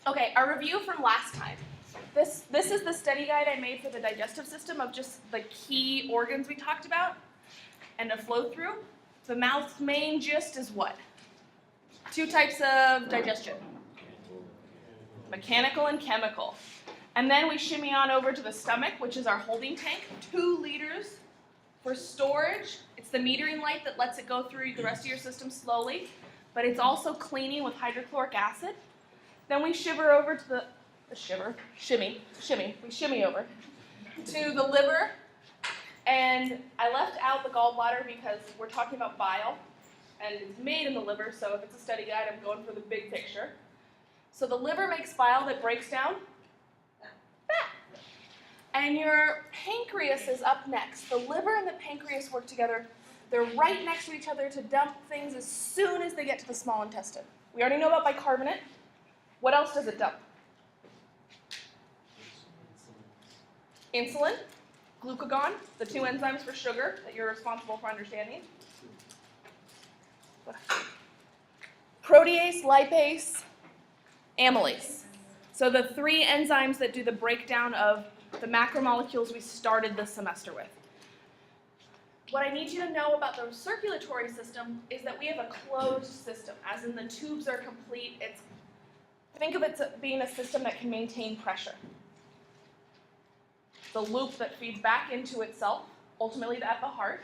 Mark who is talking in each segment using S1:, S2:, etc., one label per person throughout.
S1: Okay, our review from last time. This is the study guide I made for the digestive system of just the key organs we talked about and a flow through. The mouth's main gist is what? Two types of digestion. Mechanical and chemical. And then we shimmy on over to the stomach, which is our holding tank. 2 liters for storage. It's the metering light that lets it go through the rest of your system slowly, but it's also cleaning with hydrochloric acid. Then we shiver over to shimmy over to the liver. And I left out the gallbladder because we're talking about bile, and it's made in the liver, so if it's a study guide, I'm going for the big picture. So the liver makes bile that breaks down fat. And your pancreas is up next. The liver and the pancreas work together. They're right next to each other to dump things as soon as they get to the small intestine. We already know about bicarbonate. What else does it dump? Insulin, glucagon, the 2 enzymes for sugar that you're responsible for understanding. Protease, lipase, amylase. So the 3 enzymes that do the breakdown of the macromolecules we started this semester with. What I need you to know about the circulatory system is that we have a closed system, as in the tubes are complete. Think of it as being a system that can maintain pressure. The loop that feeds back into itself, ultimately at the heart,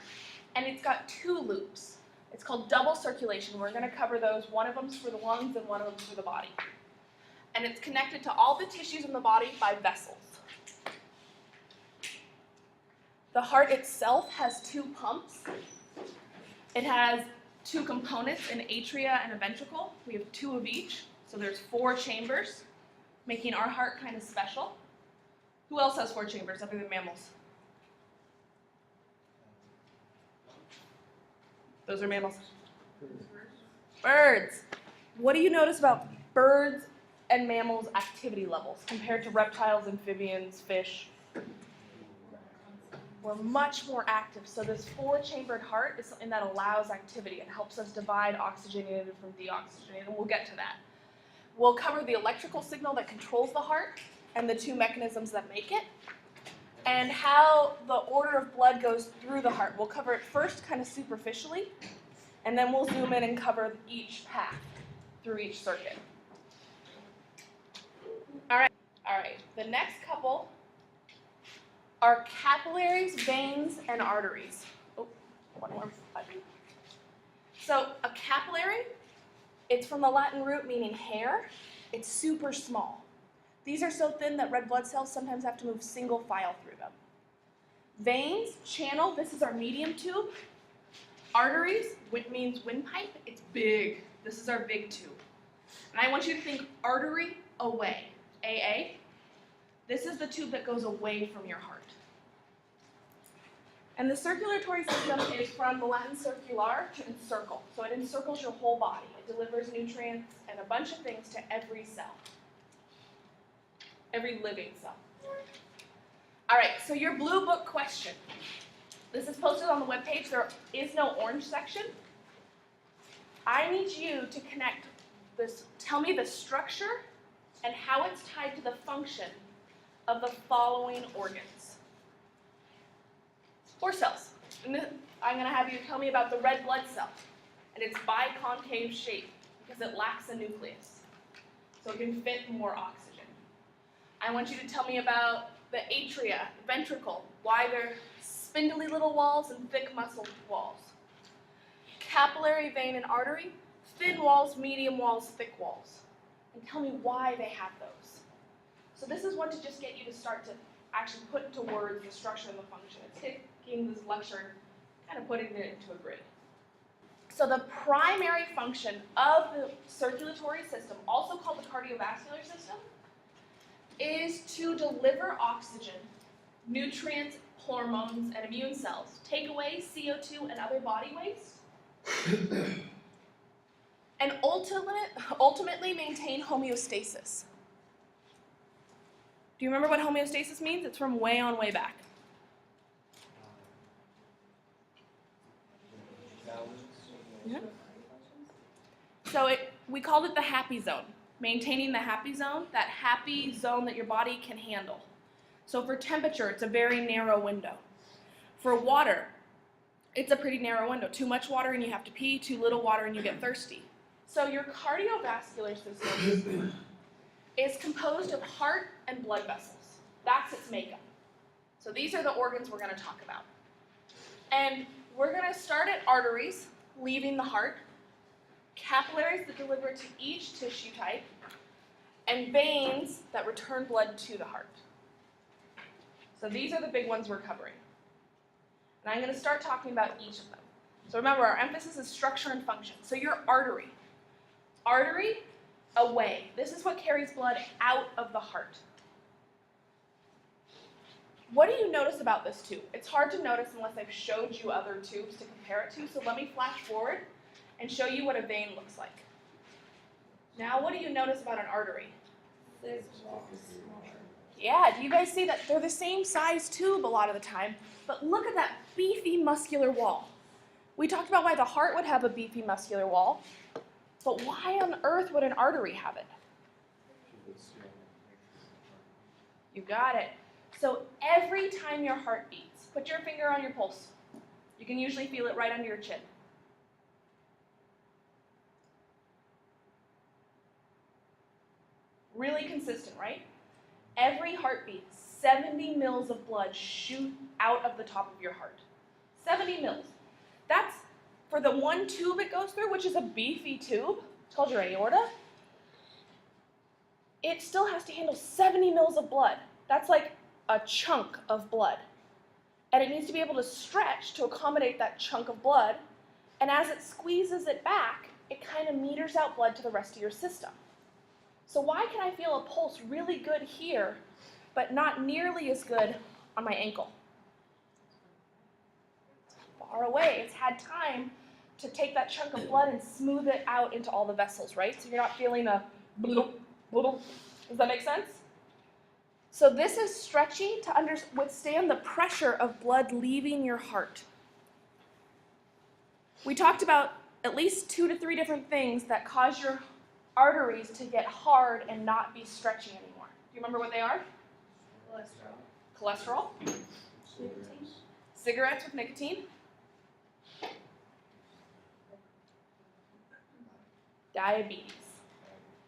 S1: and it's got 2 loops. It's called double circulation. We're going to cover those. One of them's for the lungs and one of them's for the body. And it's connected to all the tissues in the body by vessels. The heart itself has 2 pumps. It has 2 components, an atria and a ventricle. We have 2 of each, so there's 4 chambers, making our heart kind of special. Who else has 4 chambers other than mammals? Those are mammals. Birds. What do you notice about birds and mammals' activity levels compared to reptiles, amphibians, fish? We're much more active. So this 4-chambered heart is something that allows activity. It helps us divide oxygenated from deoxygenated, and we'll get to that. We'll cover the electrical signal that controls the heart and the 2 mechanisms that make it, and how the order of blood goes through the heart. We'll cover it first kind of superficially, and then we'll zoom in and cover each path through each circuit. All right. The next couple are capillaries, veins, and arteries. Oh, one more button. So a capillary, it's from the Latin root meaning hair. It's super small. These are so thin that red blood cells sometimes have to move single file through them. Veins, channel, this is our medium tube. Arteries, means windpipe, it's big. This is our big tube. And I want you to think artery away, AA. This is the tube that goes away from your heart. And the circulatory system is from the Latin circular to encircle. So it encircles your whole body. It delivers nutrients and a bunch of things to every cell. Every living cell. All right, so your blue book question. This is posted on the webpage. There is no orange section. I need you to connect this, tell me the structure and how it's tied to the function of the following organs. 4 cells. And I'm going to have you tell me about the red blood cell and its biconcave shape because it lacks a nucleus, so it can fit more oxygen. I want you to tell me about the atria, the ventricle, why they're spindly little walls and thick muscle walls. Capillary, vein, and artery, thin walls, medium walls, thick walls. And tell me why they have those. So this is one to just get you to start to actually put into words the structure and the function. It's taking this lecture and kind of putting it into a grid. So the primary function of the circulatory system, also called the cardiovascular system, is to deliver oxygen, nutrients, hormones, and immune cells, take away CO2 and other body waste, and ultimately maintain homeostasis. Do you remember what homeostasis means? It's from way back. Yeah. So we called it the happy zone. maintaining the happy zone, that happy zone that your body can handle. So for temperature, it's a very narrow window. For water, it's a pretty narrow window. Too much water and you have to pee, too little water and you get thirsty. So your cardiovascular system is composed of heart and blood vessels. That's its makeup. So these are the organs we're going to talk about. And we're going to start at arteries, leaving the heart, capillaries that deliver to each tissue type, and veins that return blood to the heart. So these are the big ones we're covering. And I'm going to start talking about each of them. So remember, our emphasis is structure and function. So your artery. Artery, away. This is what carries blood out of the heart. What do you notice about this tube? It's hard to notice unless I've showed you other tubes to compare it to. So let me flash forward and show you what a vein looks like. Now, what do you notice about an artery? Yeah, do you guys see that they're the same size tube a lot of the time, but look at that beefy muscular wall. We talked about why the heart would have a beefy muscular wall, but why on earth would an artery have it? You got it. So every time your heart beats, put your finger on your pulse. You can usually feel it right under your chin. Really consistent, right? Every heartbeat, 70 mils of blood shoot out of the top of your heart. 70 mils. That's for the one tube it goes through, which is a beefy tube. It's called your aorta. It still has to handle 70 mils of blood. That's like a chunk of blood. And it needs to be able to stretch to accommodate that chunk of blood. And as it squeezes it back, it kind of meters out blood to the rest of your system. So why can I feel a pulse really good here, but not nearly as good on my ankle? Far away. It's had time to take that chunk of blood and smooth it out into all the vessels, right? So you're not feeling a bloop, bloop. Does that make sense? So this is stretchy to withstand the pressure of blood leaving your heart. We talked about at least 2 to 3 different things that cause your arteries to get hard and not be stretchy anymore. Do you remember what they are? Cholesterol. Nicotine. Cigarettes with nicotine. Diabetes.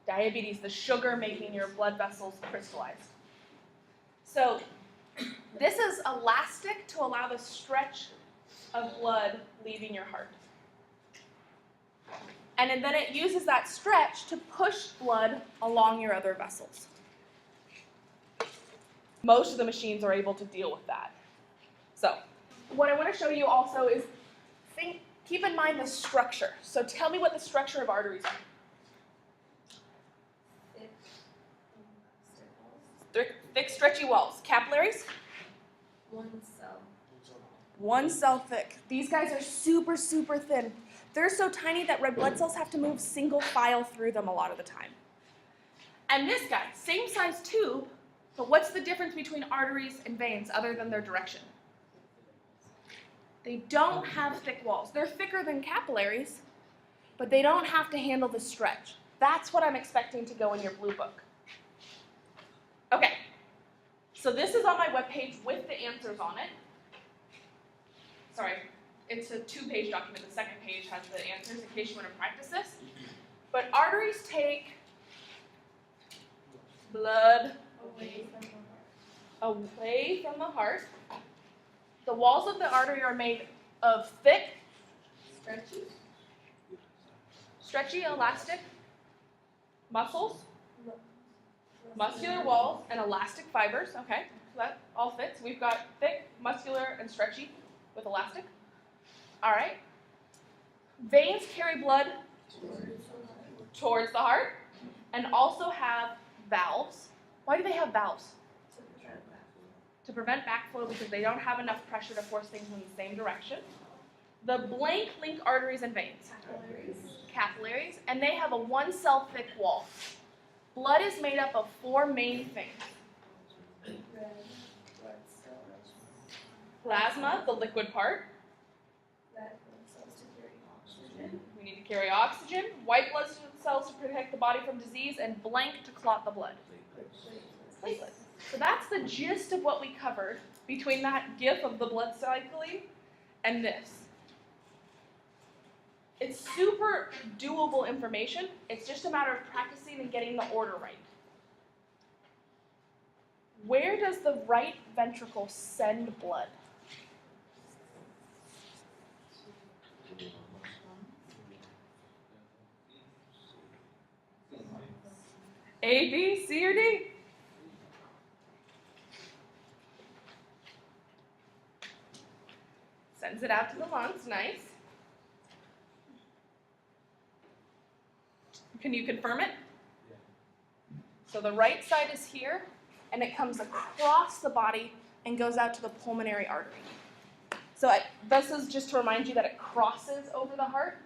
S1: Diabetes, the sugar making your blood vessels crystallized. So this is elastic to allow the stretch of blood leaving your heart. And then it uses that stretch to push blood along your other vessels. Most of the machines are able to deal with that. So what I want to show you also is keep in mind the structure. So tell me what the structure of arteries are. Thick, stretchy walls. Capillaries?
S2: One cell.
S1: One cell thick. These guys are super, super thin. They're so tiny that red blood cells have to move single file through them a lot of the time. And this guy, same size tube, but what's the difference between arteries and veins other than their direction? They don't have thick walls. They're thicker than capillaries, but they don't have to handle the stretch. That's what I'm expecting to go in your blue book. Okay, so this is on my webpage with the answers on it. Sorry, it's a 2-page document. The second page has the answers in case you want to practice this. But arteries take blood away from the heart. The walls of the artery are made of thick, stretchy, elastic muscles, muscular walls, and elastic fibers. Okay, so that all fits. We've got thick, muscular, and stretchy with elastic. All right. Veins carry blood towards the heart and also have valves. Why do they have valves? To prevent backflow because they don't have enough pressure to force things in the same direction. The blank link arteries and veins. Capillaries. And they have a 1-cell thick wall. Blood is made up of 4 main things. Plasma, the liquid part. We need to carry oxygen, white blood cells to protect the body from disease, and blank to clot the blood. Platelets. So that's the gist of what we covered between that GIF of the blood cycling and this. It's super doable information. It's just a matter of practicing and getting the order right. Where does the right ventricle send blood? A, B, C, or D? Sends it out to the lungs, nice. Can you confirm it? So the right side is here, and it comes across the body and goes out to the pulmonary artery. So this is just to remind you that it crosses over the heart,